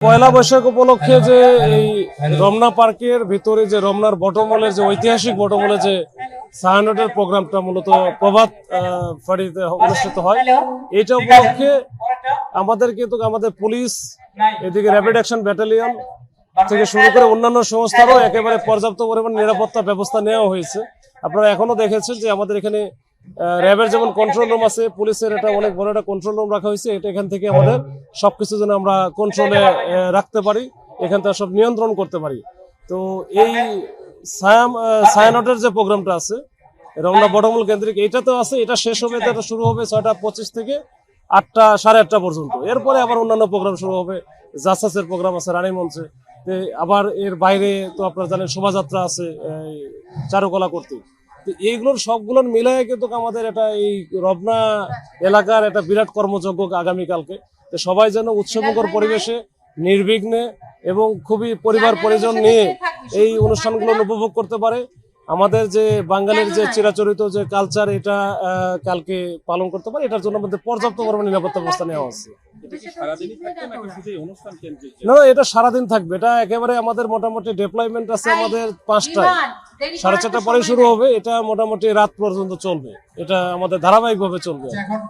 পয়লা বৈশাখ উপলক্ষে যে এই রমনা পার্কের ভিতরে যে রমনার বটমূলের যে ঐতিহাসিক বটমূলে যে ছায়ানটের প্রোগ্রামটা মূলত প্রভাত ফাঁড়িতে অনুষ্ঠিত হয়, এটা উপলক্ষে আমাদের কিন্তু আমাদের পুলিশ, এদিকে র্যাপিড অ্যাকশন ব্যাটালিয়ন থেকে শুরু করে অন্যান্য সংস্থারও একেবারে পর্যাপ্ত পরিমাণ নিরাপত্তা ব্যবস্থা নেওয়া হয়েছে। আপনারা এখনো দেখেছেন যে আমাদের এখানে র্যাবের যেমন কন্ট্রোল রুম আছে, পুলিশের এটা অনেক বড় একটা কন্ট্রোল রুম রাখা হয়েছে। এটা এখান থেকে আমাদের সবকিছু যেন আমরা কন্ট্রোলে রাখতে পারি, এখান থেকে সব নিয়ন্ত্রণ করতে পারি। তো এই ছায়ানটের যে প্রোগ্রামটা আছে রমনা বটমূল কেন্দ্রিক, এইটাতেও আছে। এটা শেষ হবে, এটা শুরু হবে 6:25 থেকে 8টা, 8:30 পর্যন্ত। এরপরে আবার অন্যান্য প্রোগ্রাম শুরু হবে। জাসাসের প্রোগ্রাম আছে রানী মঞ্চে। আবার এর বাইরে তো আপনারা জানেন শোভাযাত্রা আছে চারুকলা করতে। তো এইগুলোর সবগুলোর মিলায় কিন্তু আমাদের এটা এই রমনা এলাকার একটা বিরাট কর্মযজ্ঞ আগামীকালকে। তো সবাই যেন উৎসবমুখর পরিবেশে নির্বিঘ্নে এবং খুবই পরিবার পরিজন নিয়ে এই অনুষ্ঠানগুলো উপভোগ করতে পারে। আমাদের যে বাঙালির যে চিরাচরিত যে কালচার, এটা কালকে পালন করতে পারে। এটার জন্য আমাদের পর্যাপ্ত পরিমাণে নিরাপত্তা ব্যবস্থা নেওয়া হচ্ছে। না, এটা সারাদিন থাকবে। এটা একেবারে আমাদের মোটামুটি ডিপ্লয়মেন্ট আছে আমাদের 5টায়, 4:30 পরে শুরু হবে। এটা মোটামুটি রাত পর্যন্ত চলবে। এটা আমাদের ধারাবাহিকভাবে চলবে।